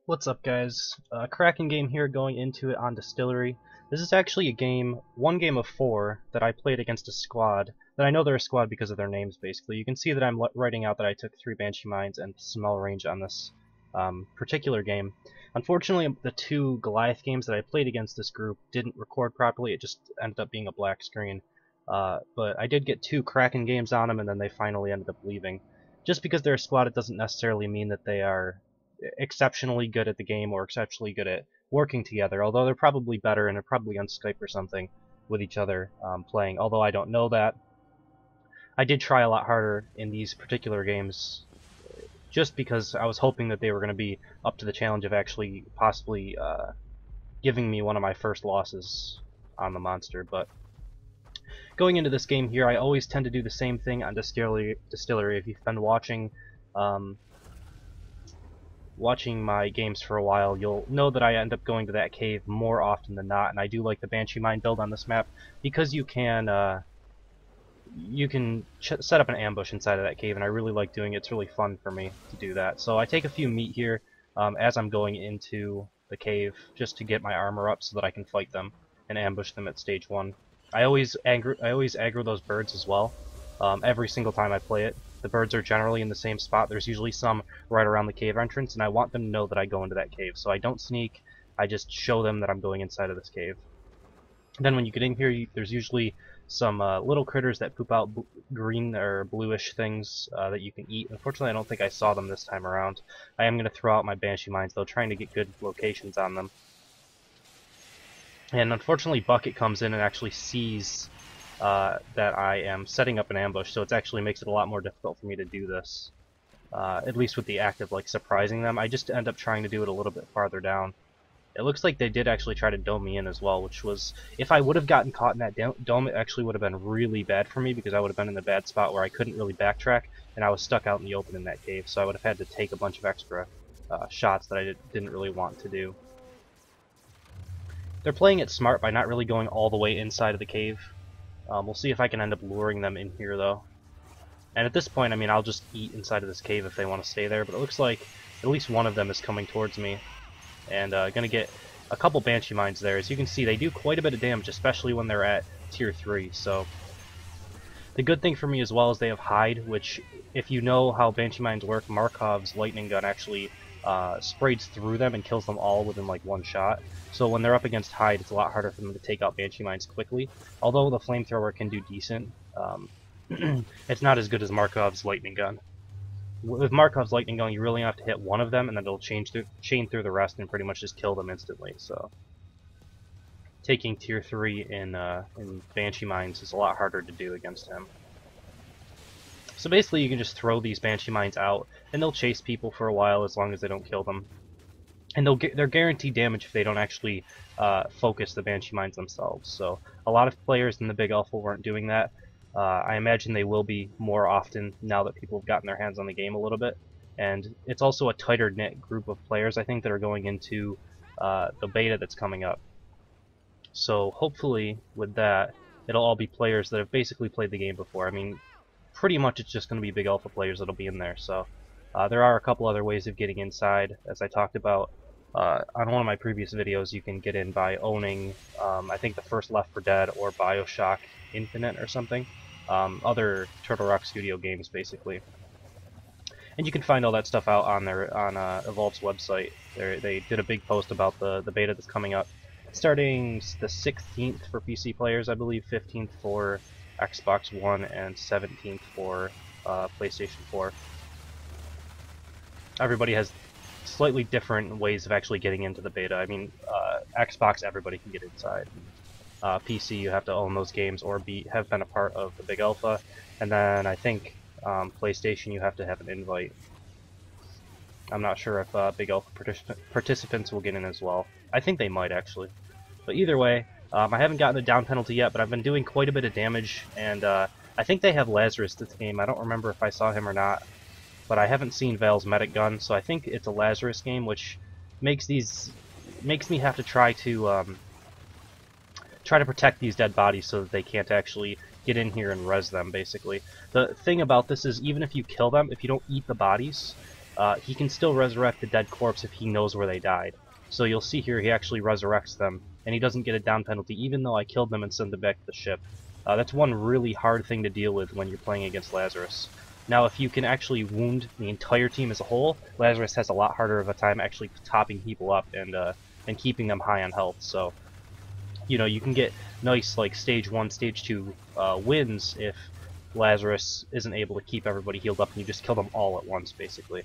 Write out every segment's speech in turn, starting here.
What's up, guys? Kraken game here, going into it on Distillery. This is actually one game of four that I played against a squad. That I know they're a squad because of their names, basically. You can see that I'm writing out that I took 3 Banshee Mines and small range on this particular game. Unfortunately, the 2 Goliath games that I played against this group didn't record properly. It just ended up being a black screen. But I did get 2 Kraken games on them, and then they finally ended up leaving. Just because they're a squad, it doesn't necessarily mean that they are exceptionally good at the game or exceptionally good at working together, although they're probably better and they're probably on Skype or something with each other playing, although I don't know that. I did try a lot harder in these particular games just because I was hoping that they were going to be up to the challenge of actually possibly giving me one of my first losses on the monster. But going into this game here, I always tend to do the same thing on Distillery. If you've been watching my games for a while, you'll know that I end up going to that cave more often than not, and I do like the Banshee Mine build on this map because you can set up an ambush inside of that cave, and I really like doing it. It's really fun for me to do that. So I take a few meat here as I'm going into the cave just to get my armor up so that I can fight them and ambush them at stage 1. I always aggro those birds as well. Every single time I play it. The birds are generally in the same spot. There's usually some right around the cave entrance, and I want them to know that I go into that cave. So I don't sneak, I just show them that I'm going inside of this cave. Then when you get in here, there's usually some little critters that poop out green or bluish things that you can eat. Unfortunately, I don't think I saw them this time around. I am going to throw out my Banshee Mines, though, trying to get good locations on them. And unfortunately, Bucket comes in and actually sees that I am setting up an ambush, so it actually makes it a lot more difficult for me to do this. At least with the act of like surprising them. I just end up trying to do it a little bit farther down. It looks like they did actually try to dome me in as well, which was, if I would have gotten caught in that dome, it actually would have been really bad for me because I would have been in the bad spot where I couldn't really backtrack, and I was stuck out in the open in that cave, so I would have had to take a bunch of extra shots that I didn't really want to do. They're playing it smart by not really going all the way inside of the cave. We'll see if I can end up luring them in here, though. And at this point, I mean, I'll just eat inside of this cave if they want to stay there, but it looks like at least one of them is coming towards me. And gonna get a couple Banshee Mines there. As you can see, they do quite a bit of damage, especially when they're at tier 3, so the good thing for me as well is they have hide, which, if you know how Banshee Mines work, Markov's lightning gun actually sprays through them and kills them all within like one shot. So when they're up against hide, it's a lot harder for them to take out Banshee Mines quickly. Although the flamethrower can do decent, it's not as good as Markov's lightning gun. With Markov's lightning gun, you really have to hit one of them, and then it'll chain through the rest and pretty much just kill them instantly. So taking tier 3 in Banshee Mines is a lot harder to do against him. So basically, you can just throw these Banshee Mines out, and they'll chase people for a while as long as they don't kill them. And they're guaranteed damage if they don't actually focus the Banshee Mines themselves. So a lot of players in the Big Alpha weren't doing that. I imagine they will be more often now that people have gotten their hands on the game a little bit. And it's also a tighter knit group of players, I think, that are going into the beta that's coming up. So hopefully with that, it'll all be players that have basically played the game before. I mean, pretty much it's just going to be Big Alpha players that'll be in there. So there are a couple other ways of getting inside, as I talked about on one of my previous videos. You can get in by owning, I think, the first Left 4 Dead or Bioshock Infinite or something. Other Turtle Rock Studio games, basically. And you can find all that stuff out on Evolve's website. They did a big post about the beta that's coming up, starting the 16th for PC players, I believe, 15th for Xbox One, and 17th for PlayStation 4. Everybody has slightly different ways of actually getting into the beta. I mean, Xbox, everybody can get inside. PC, you have to own those games or have been a part of the Big Alpha, and then I think PlayStation, you have to have an invite. I'm not sure if Big Alpha participants will get in as well. I think they might, actually. But either way, I haven't gotten a down penalty yet, but I've been doing quite a bit of damage, and I think they have Lazarus this game. I don't remember if I saw him or not, but I haven't seen Val's medic gun, so I think it's a Lazarus game, which makes me have to try to protect these dead bodies so that they can't actually get in here and res them, basically. The thing about this is, even if you kill them, if you don't eat the bodies, he can still resurrect the dead corpse if he knows where they died. So you'll see here he actually resurrects them, and he doesn't get a down penalty even though I killed them and sent them back to the ship. That's one really hard thing to deal with when you're playing against Lazarus. Now if you can actually wound the entire team as a whole, Lazarus has a lot harder of a time actually topping people up and keeping them high on health. So, you know, you can get nice like stage 1, stage 2 wins if Lazarus isn't able to keep everybody healed up and you just kill them all at once, basically.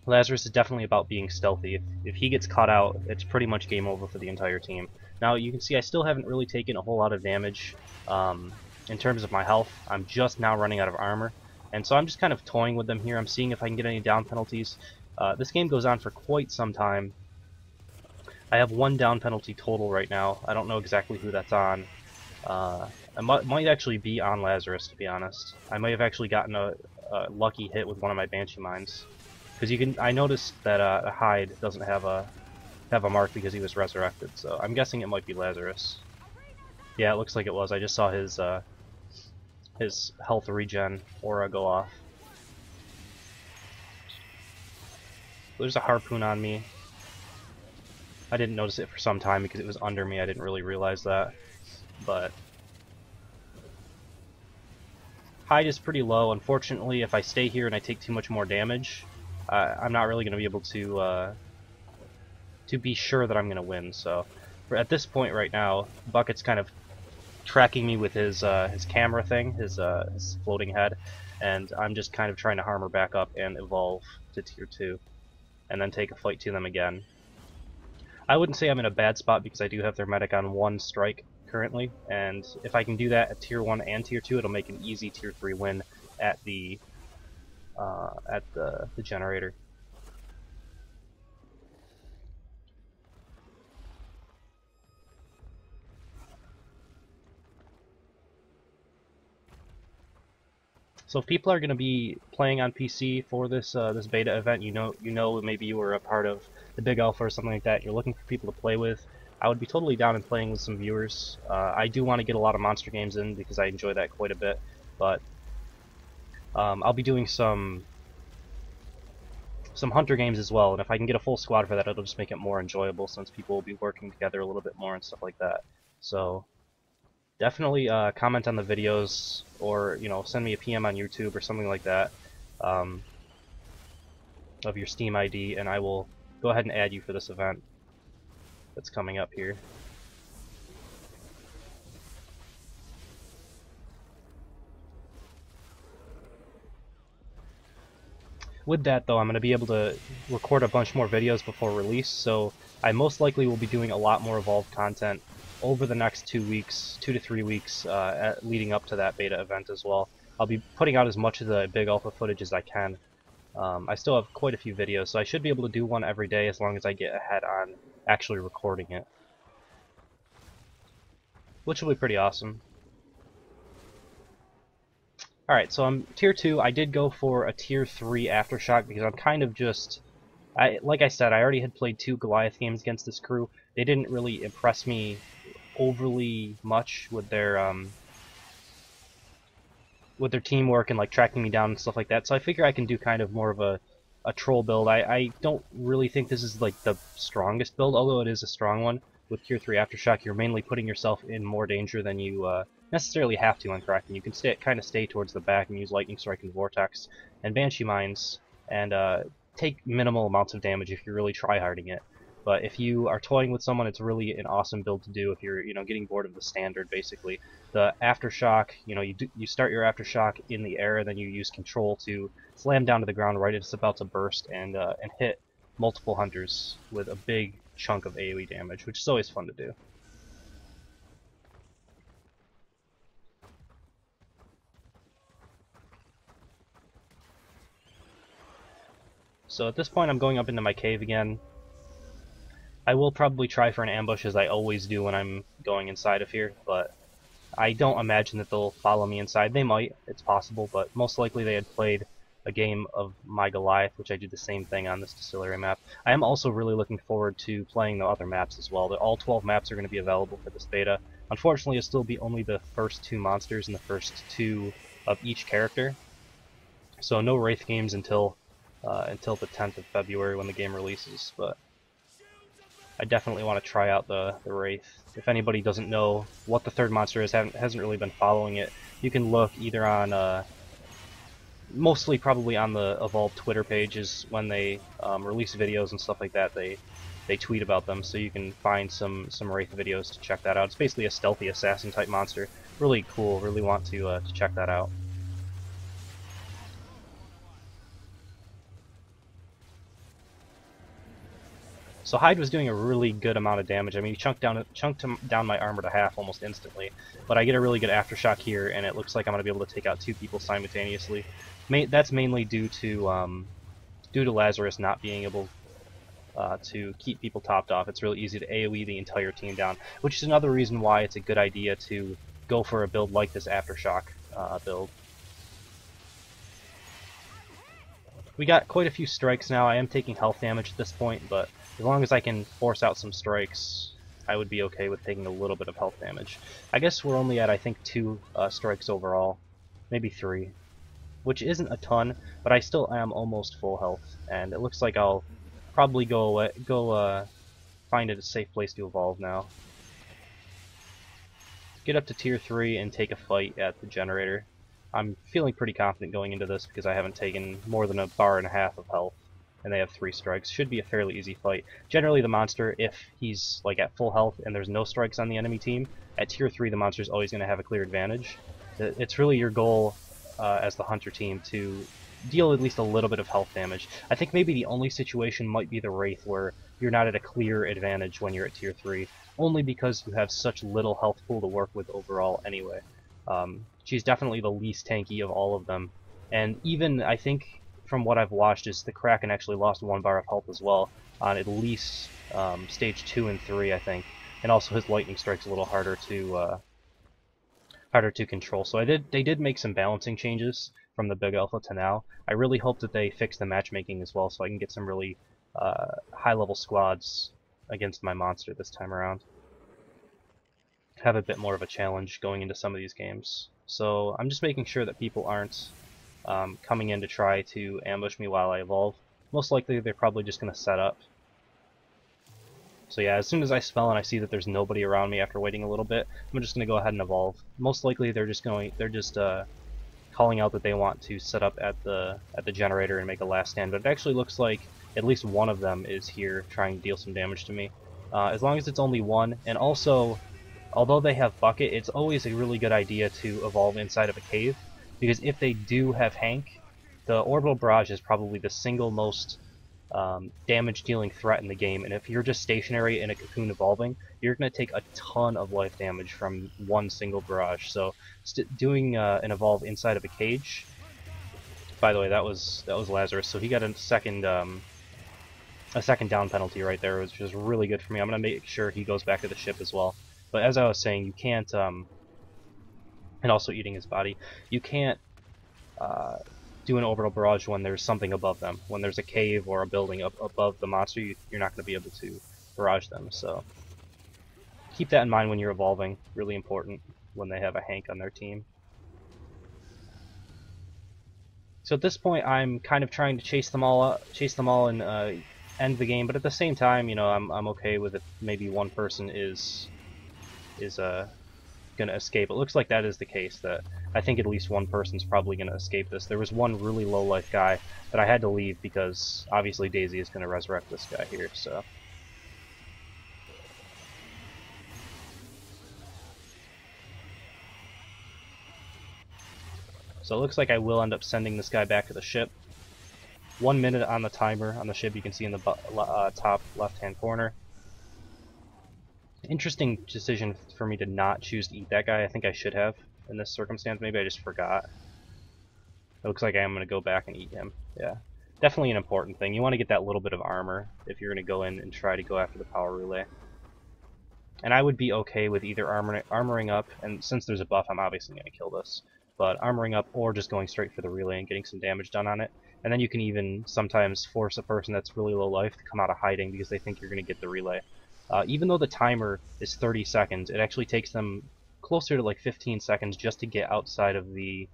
Lazarus is definitely about being stealthy. If he gets caught out, it's pretty much game over for the entire team. Now you can see I still haven't really taken a whole lot of damage in terms of my health. I'm just now running out of armor, and so I'm just kind of toying with them here. I'm seeing if I can get any down penalties. This game goes on for quite some time. I have 1 down penalty total right now. I don't know exactly who that's on. It might actually be on Lazarus, to be honest. I might have actually gotten a lucky hit with one of my Banshee Mines. Because I noticed that Hyde doesn't have a mark because he was resurrected, so I'm guessing it might be Lazarus. Yeah, it looks like it was. I just saw his health regen aura go off. There's a harpoon on me. I didn't notice it for some time because it was under me. I didn't really realize that, but Hyde is pretty low. Unfortunately, if I stay here and I take too much more damage, I'm not really going to be able to be sure that I'm going to win. So at this point right now, Bucket's kind of tracking me with his camera thing, his floating head, and I'm just kind of trying to armor back up and evolve to tier 2, and then take a fight to them again. I wouldn't say I'm in a bad spot because I do have their medic on 1 strike currently, and if I can do that at tier 1 and tier 2, it'll make an easy tier 3 win at the generator. So if people are going to be playing on PC for this this beta event, you know maybe you were a part of the Big Alpha or something like that, you're looking for people to play with, I would be totally down in playing with some viewers. I do want to get a lot of monster games in because I enjoy that quite a bit, but I'll be doing some hunter games as well, and if I can get a full squad for that, it'll just make it more enjoyable since people will be working together a little bit more and stuff like that. So definitely comment on the videos, or send me a PM on YouTube or something like that of your Steam ID, and I will go ahead and add you for this event that's coming up here. With that though, I'm going to be able to record a bunch more videos before release, so I most likely will be doing a lot more Evolved content over the next 2 weeks, 2 to 3 weeks leading up to that beta event as well. I'll be putting out as much of the Big Alpha footage as I can. I still have quite a few videos, so I should be able to do one every day as long as I get ahead on actually recording it, which will be pretty awesome. Alright, so I'm tier 2. I did go for a tier 3 Aftershock because I'm kind of just... like I said, I already had played 2 Goliath games against this crew. They didn't really impress me overly much with their teamwork and like tracking me down and stuff like that, so I figure I can do kind of more of a troll build. I don't really think this is like the strongest build, although it is a strong one. With tier 3 Aftershock, you're mainly putting yourself in more danger than you necessarily have to on Kraken. You can kind of stay towards the back and use Lightning Strike and Vortex and Banshee Mines and take minimal amounts of damage if you're really tryharding it. But if you are toying with someone, it's really an awesome build to do if you're getting bored of the standard, basically. The Aftershock, you start your Aftershock in the air, then you use Control to slam down to the ground right as it's about to burst and hit multiple hunters with a big chunk of AoE damage, which is always fun to do. So at this point I'm going up into my cave again. I will probably try for an ambush, as I always do when I'm going inside of here, but I don't imagine that they'll follow me inside. They might, it's possible, but most likely they had played a game of my Goliath, which I did the same thing on this Distillery map. I am also really looking forward to playing the other maps as well. All 12 maps are going to be available for this beta. Unfortunately, it'll still be only the first 2 monsters and the first 2 of each character. So no Wraith games until until the 10th of February when the game releases, but I definitely want to try out the Wraith. If anybody doesn't know what the third monster is, hasn't really been following it, you can look either on, mostly probably on the Evolve Twitter pages when they release videos and stuff like that. They tweet about them, so you can find some Wraith videos to check that out. It's basically a stealthy assassin type monster. Really cool. Really want to check that out. So Hyde was doing a really good amount of damage. I mean, he chunked down my armor to half almost instantly. But I get a really good aftershock here, and it looks like I'm going to be able to take out 2 people simultaneously. That's mainly due to Lazarus not being able to keep people topped off. It's really easy to AoE the entire team down, which is another reason why it's a good idea to go for a build like this aftershock build. We got quite a few strikes now. I am taking health damage at this point, but as long as I can force out some strikes, I would be okay with taking a little bit of health damage. I guess we're only at, I think, 2 strikes overall, maybe 3, which isn't a ton, but I still am almost full health, and it looks like I'll probably go find it a safe place to evolve now. Get up to tier 3 and take a fight at the generator. I'm feeling pretty confident going into this because I haven't taken more than 1.5 bars of health, and they have 3 strikes. Should be a fairly easy fight. Generally the monster, if he's like at full health and there's no strikes on the enemy team, at tier 3 the monster's always going to have a clear advantage. It's really your goal as the hunter team to deal at least a little bit of health damage. I think maybe the only situation might be the Wraith where you're not at a clear advantage when you're at tier 3, only because you have such little health pool to work with overall anyway. She's definitely the least tanky of all of them, and even I think from what I've watched is the Kraken actually lost 1 bar of health as well on at least stage 2 and 3, I think, and also his lightning strike's a little harder to control. So they did make some balancing changes from the big alpha to now. I really hope that they fix the matchmaking as well, so I can get some really high level squads against my monster this time around. Have a bit more of a challenge going into some of these games. So I'm just making sure that people aren't coming in to try to ambush me while I evolve. Most likely they're probably just going to set up. So yeah, as soon as I spell and I see that there's nobody around me after waiting a little bit, I'm just going to go ahead and evolve. Most likely they're just calling out that they want to set up at the generator and make a last stand, but it actually looks like at least one of them is here trying to deal some damage to me. As long as it's only one, and also, although they have bucket, it's always a really good idea to evolve inside of a cave, because if they do have Hank, the orbital barrage is probably the single most damage dealing threat in the game, and if you're just stationary in a cocoon evolving, you're going to take a ton of life damage from one single barrage. So doing an evolve inside of a cage, by the way, that was Lazarus, so he got a second down penalty right there, which was really good for me. I'm going to make sure he goes back to the ship as well. But as I was saying, you can't and also eating his body, you can't do an orbital barrage when there's something above them. When there's a cave or a building up above the monster, you're not going to be able to barrage them. So keep that in mind when you're evolving. Really important when they have a Hank on their team. So at this point, I'm kind of trying to chase them all and end the game. But at the same time, you know, I'm okay with it. Maybe one person is gonna escape. It looks like that is the case. That I think at least one person's probably gonna escape this. There was one really low life guy that I had to leave because obviously Daisy is gonna resurrect this guy here. So it looks like I will end up sending this guy back to the ship. 1 minute on the timer on the ship. You can see in the top left hand corner. Interesting decision for me to not choose to eat that guy. I think I should have in this circumstance. Maybe I just forgot. It looks like I am going to go back and eat him. Yeah, definitely an important thing. You want to get that little bit of armor if you're going to go in and try to go after the power relay. And I would be okay with either armoring up, and since there's a buff, I'm obviously going to kill this, but armoring up or just going straight for the relay and getting some damage done on it. And then you can even sometimes force a person that's really low life to come out of hiding because they think you're going to get the relay. Even though the timer is 30 seconds, it actually takes them closer to like 15 seconds just to get outside of the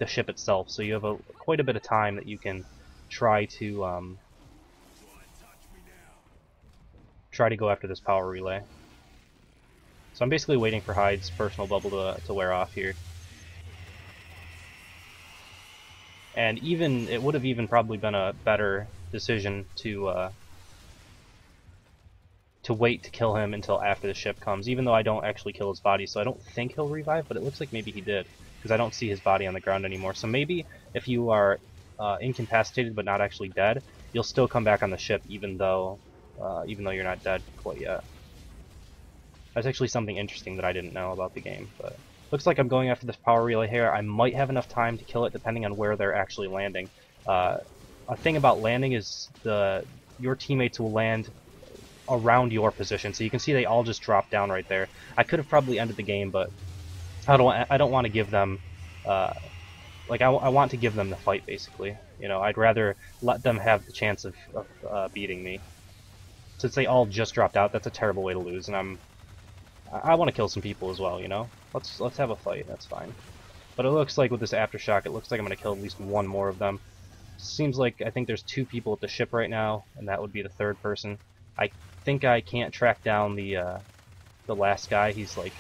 the ship itself, so you have quite a bit of time that you can try to go after this power relay. So I'm basically waiting for Hyde's personal bubble to wear off here. And even it would have even probably been a better decision to wait to kill him until after the ship comes, even though I don't actually kill his body, so I don't think he'll revive, but it looks like maybe he did, because I don't see his body on the ground anymore. So maybe if you are incapacitated but not actually dead, you'll still come back on the ship even though you're not dead quite yet. That's actually something interesting that I didn't know about the game, but looks like I'm going after this power relay here. I might have enough time to kill it depending on where they're actually landing. A thing about landing is your teammates will land around your position, so you can see they all just drop down right there. I could have probably ended the game, but I don't want to give them I want to give them the fight, basically. You know, I'd rather let them have the chance of beating me. Since they all just dropped out, that's a terrible way to lose, and I want to kill some people as well, you know? Let's have a fight, that's fine. But it looks like with this aftershock, it looks like I'm going to kill at least one more of them. Seems like I think there's 2 people at the ship right now, and that would be the 3rd person. I think I can't track down the last guy. He's like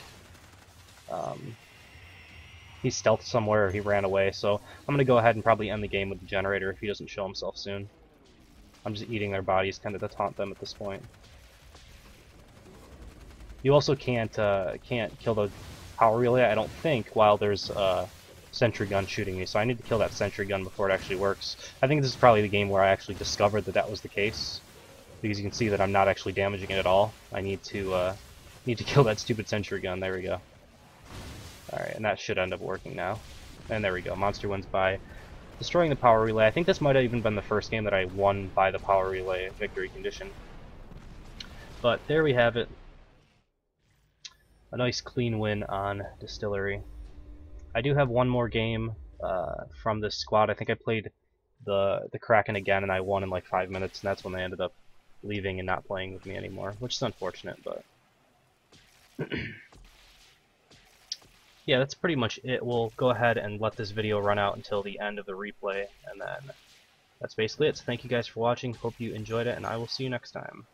he's stealthed somewhere, or he ran away, so I'm gonna go ahead and probably end the game with the generator if he doesn't show himself soon. I'm just eating their bodies kind of to taunt them at this point. You also can't kill the power relay, I don't think, while there's a sentry gun shooting me, so I need to kill that sentry gun before it actually works. I think this is probably the game where I actually discovered that was the case, because you can see that I'm not actually damaging it at all. I need to kill that stupid sentry gun. There we go. Alright, and that should end up working now. And there we go. Monster wins by destroying the power relay. I think this might have even been the first game that I won by the power relay victory condition. But there we have it. A nice clean win on Distillery. I do have one more game from this squad. I think I played the Kraken again, and I won in like 5 minutes, and that's when they ended up leaving and not playing with me anymore, which is unfortunate, but yeah, that's pretty much it. We'll go ahead and let this video run out until the end of the replay, and then that's basically it. So thank you guys for watching, hope you enjoyed it, and I will see you next time.